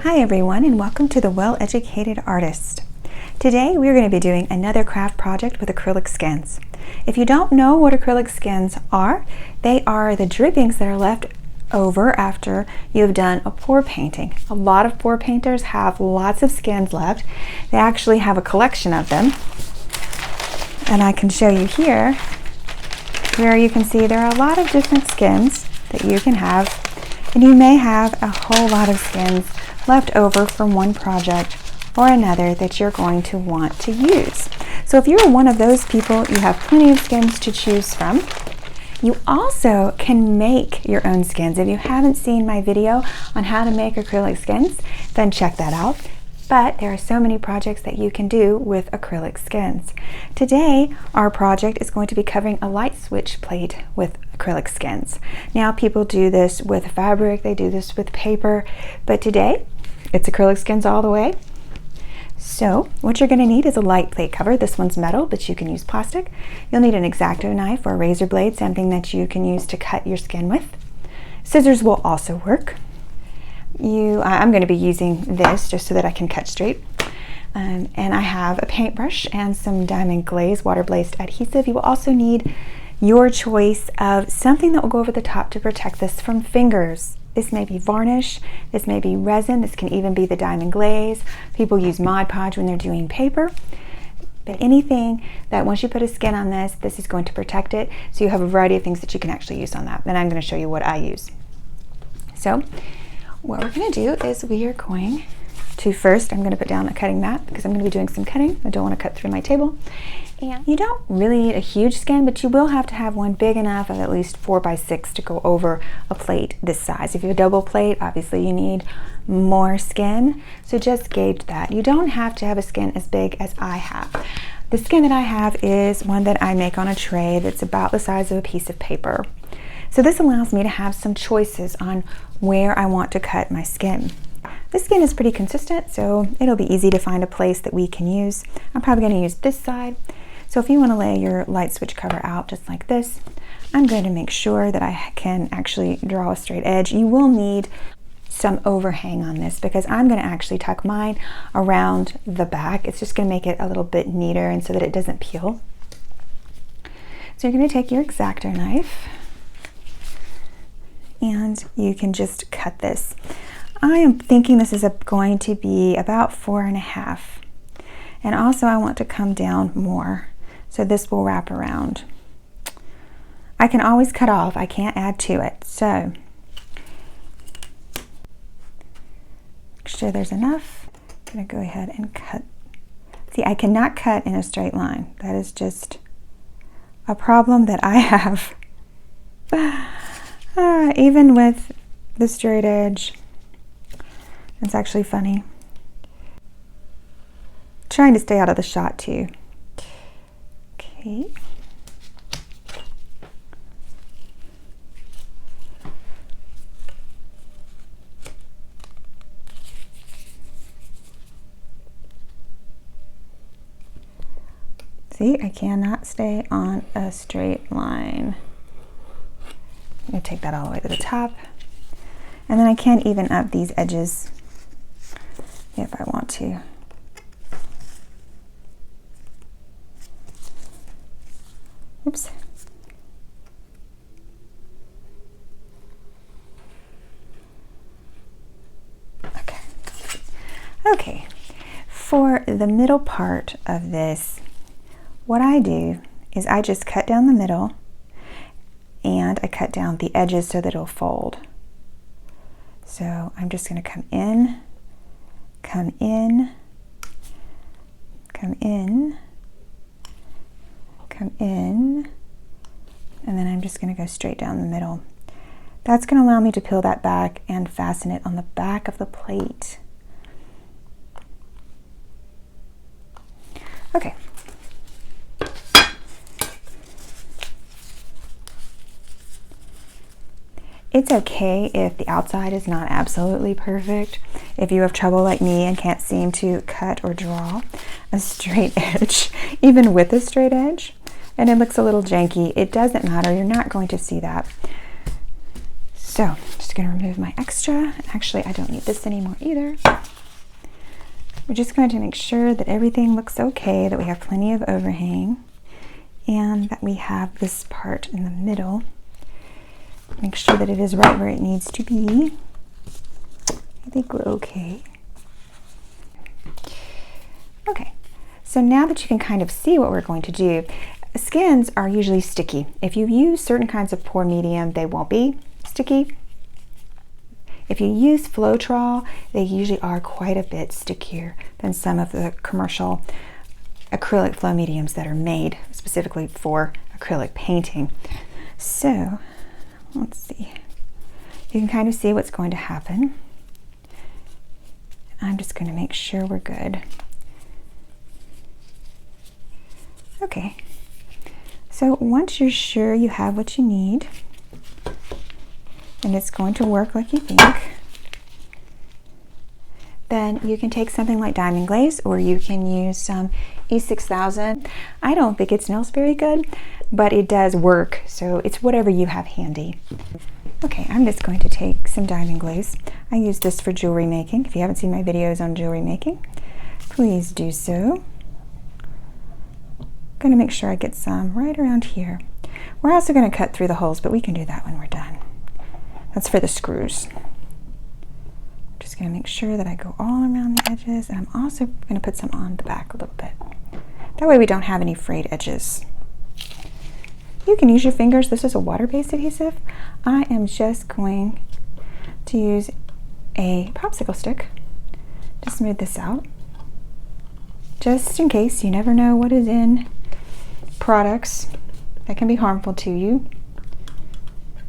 Hi everyone, and welcome to The Well-Educated Artist. Today we're going to be doing another craft project with acrylic skins. If you don't know what acrylic skins are, they are the drippings that are left over after you've done a pour painting. A lot of pour painters have lots of skins left. They actually have a collection of them, and I can show you here where you can see there are a lot of different skins that you can have, and you may have a whole lot of skins left over from one project or another that you're going to want to use. So if you're one of those people, you have plenty of skins to choose from. You also can make your own skins. If you haven't seen my video on how to make acrylic skins, then check that out. But there are so many projects that you can do with acrylic skins. Today, our project is going to be covering a light switch plate with acrylic skins. Now, people do this with fabric, they do this with paper, but today, it's acrylic skins all the way. So, what you're going to need is a light plate cover. This one's metal, but you can use plastic. You'll need an X-Acto knife or a razor blade, something that you can use to cut your skin with. Scissors will also work. I'm going to be using this just so that I can cut straight. And I have a paintbrush and some diamond glaze water-based adhesive. You will also need your choice of something that will go over the top to protect this from fingers. This may be varnish, this may be resin, this can even be the diamond glaze. People use Mod Podge when they're doing paper. But anything that once you put a skin on this, this is going to protect it. So you have a variety of things that you can actually use on that. And I'm going to show you what I use. So what we're going to do is we are going to first, I'm going to put down a cutting mat because I'm going to be doing some cutting. I don't want to cut through my table. And you don't really need a huge skin, but you will have to have one big enough of at least 4 by 6 to go over a plate this size. If you have a double plate, obviously you need more skin, so just gauge that. You don't have to have a skin as big as I have. The skin that I have is one that I make on a tray that's about the size of a piece of paper. So this allows me to have some choices on where I want to cut my skin. This skin is pretty consistent, so it'll be easy to find a place that we can use. I'm probably going to use this side. So if you want to lay your light switch cover out just like this, I'm going to make sure that I can actually draw a straight edge. You will need some overhang on this because I'm going to actually tuck mine around the back. It's just going to make it a little bit neater and so that it doesn't peel. So you're going to take your X-Acto knife and you can just cut this. I am thinking this is going to be about 4.5. And also I want to come down more. So this will wrap around. I can always cut off, I can't add to it. So, make sure there's enough. I'm gonna go ahead and cut. See, I cannot cut in a straight line. That is just a problem that I have. Even with the straight edge. It's actually funny. Trying to stay out of the shot too. Okay. See, I cannot stay on a straight line. I'm going to take that all the way to the top. And then I can even up these edges if I want to. Oops. Okay. Okay. For the middle part of this, what I do is I just cut down the middle and I cut down the edges so that it'll fold. So I'm just going to come in, come in, come in, come in, and then I'm just going to go straight down the middle. That's going to allow me to peel that back and fasten it on the back of the plate. Okay. It's okay if the outside is not absolutely perfect. If you have trouble like me and can't seem to cut or draw a straight edge, even with a straight edge, and it looks a little janky, it doesn't matter. You're not going to see that. So, just going to remove my extra. Actually, I don't need this anymore either. We're just going to make sure that everything looks okay, that we have plenty of overhang, and that we have this part in the middle. Make sure that it is right where it needs to be. I think we're okay. Okay, so now that you can kind of see what we're going to do, skins are usually sticky. If you use certain kinds of pour medium, they won't be sticky. If you use Floetrol, they usually are quite a bit stickier than some of the commercial acrylic flow mediums that are made specifically for acrylic painting. So let's see. You can kind of see what's going to happen. I'm just going to make sure we're good. Okay. So once you're sure you have what you need, and it's going to work like you think, then you can take something like diamond glaze, or you can use some E6000. I don't think it smells very good, but it does work, so it's whatever you have handy. Okay, I'm just going to take some diamond glaze. I use this for jewelry making. If you haven't seen my videos on jewelry making, please do so. I'm going to make sure I get some right around here. We're also going to cut through the holes, but we can do that when we're done. That's for the screws. Just going to make sure that I go all around the edges, and I'm also going to put some on the back a little bit. That way we don't have any frayed edges. You can use your fingers. This is a water-based adhesive. I am just going to use a popsicle stick to smooth this out. Just in case, you never know what is in products that can be harmful to you.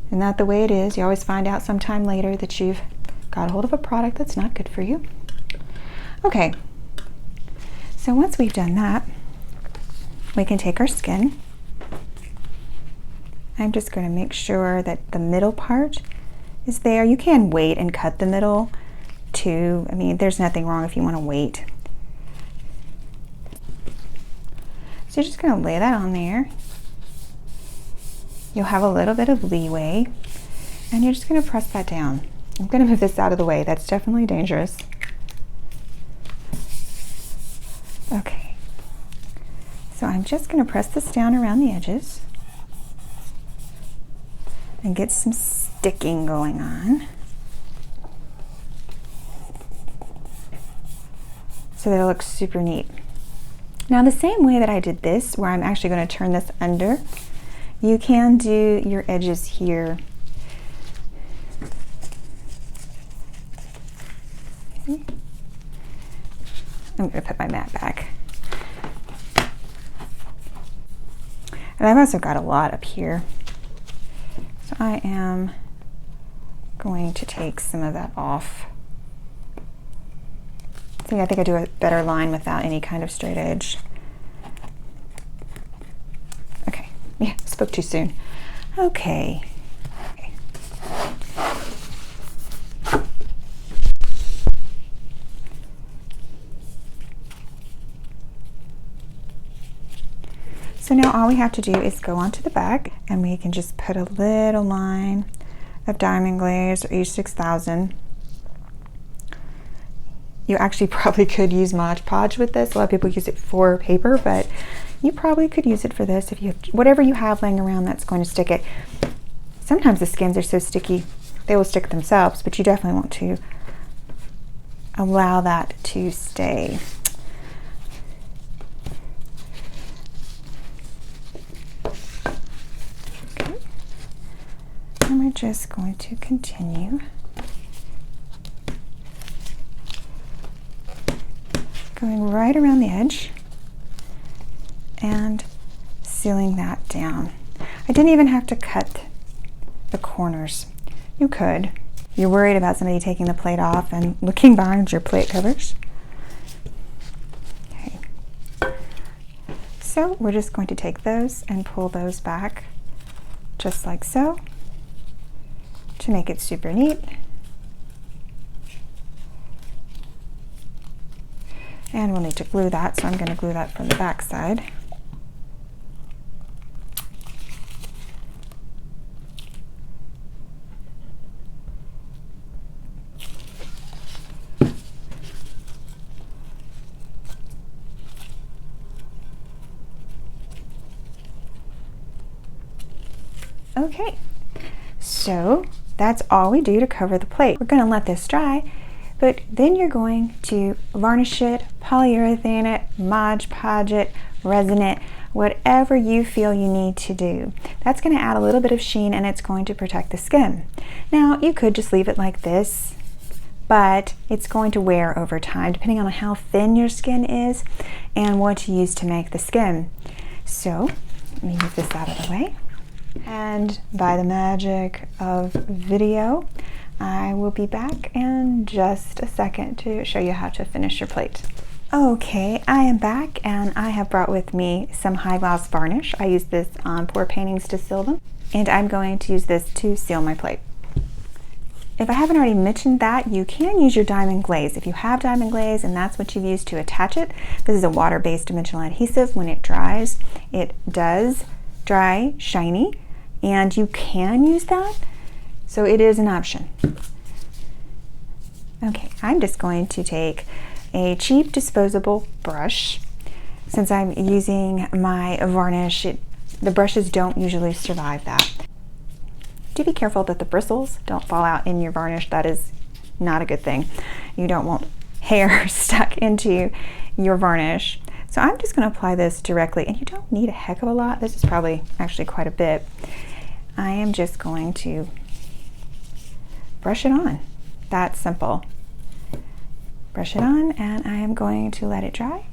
Isn't that the way it is? You always find out sometime later that you've got a hold of a product that's not good for you. Okay, so once we've done that, we can take our skin. I'm just going to make sure that the middle part is there. You can wait and cut the middle too. I mean, there's nothing wrong if you want to wait. So you're just going to lay that on there. You'll have a little bit of leeway, and you're just going to press that down. I'm going to move this out of the way. That's definitely dangerous. Okay. So I'm just going to press this down around the edges and get some sticking going on so that it looks super neat. Now the same way that I did this, where I'm actually going to turn this under, you can do your edges here. I'm going to put my mat back. And I've also got a lot up here. So I am going to take some of that off. See, I think I do a better line without any kind of straight edge. Okay, yeah, spoke too soon. Okay. So now all we have to do is go onto the back, and we can just put a little line of diamond glaze or E6000. You actually probably could use Mod Podge with this. A lot of people use it for paper, but you probably could use it for this if you have whatever you have laying around that's going to stick it. Sometimes the skins are so sticky they will stick themselves, but you definitely want to allow that to stay. Okay. And we're just going to continue going right around the edge and sealing that down. I didn't even have to cut the corners. You could. You're worried about somebody taking the plate off and looking behind your plate covers. Okay. So we're just going to take those and pull those back just like so to make it super neat. And we'll need to glue that, so I'm going to glue that from the back side. Okay, so that's all we do to cover the plate. We're going to let this dry, but then you're going to varnish it, polyurethane it, Mod Podge it, resin it, whatever you feel you need to do. That's going to add a little bit of sheen and it's going to protect the skin. Now you could just leave it like this, but it's going to wear over time depending on how thin your skin is and what you use to make the skin. So let me move this out of the way. And by the magic of video, I will be back in just a second to show you how to finish your plate. Okay, I am back and I have brought with me some high gloss varnish. I use this on pour paintings to seal them, and I'm going to use this to seal my plate. If I haven't already mentioned that, you can use your diamond glaze. If you have diamond glaze and that's what you've used to attach it, this is a water-based dimensional adhesive. When it dries, it does dry shiny, and you can use that, so it is an option. Okay, I'm just going to take a cheap disposable brush. Since I'm using my varnish, the brushes don't usually survive that. Do be careful that the bristles don't fall out in your varnish. That is not a good thing. You don't want hair stuck into your varnish. So I'm just going to apply this directly, and you don't need a heck of a lot. This is probably actually quite a bit. I am just going to brush it on. That's simple. Brush it on, and I am going to let it dry.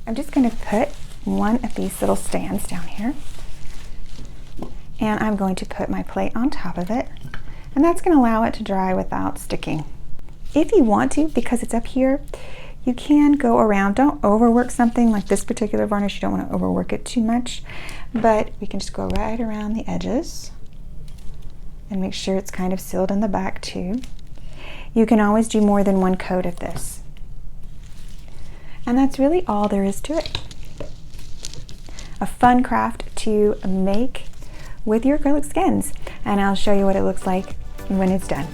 I'm just going to put one of these little stands down here, and I'm going to put my plate on top of it, and that's going to allow it to dry without sticking. If you want to, because it's up here, you can go around. Don't overwork something like this particular varnish. You don't want to overwork it too much, but we can just go right around the edges and make sure it's kind of sealed in the back too. You can always do more than one coat of this. And that's really all there is to it. A fun craft to make with your acrylic skins, and I'll show you what it looks like when it's done.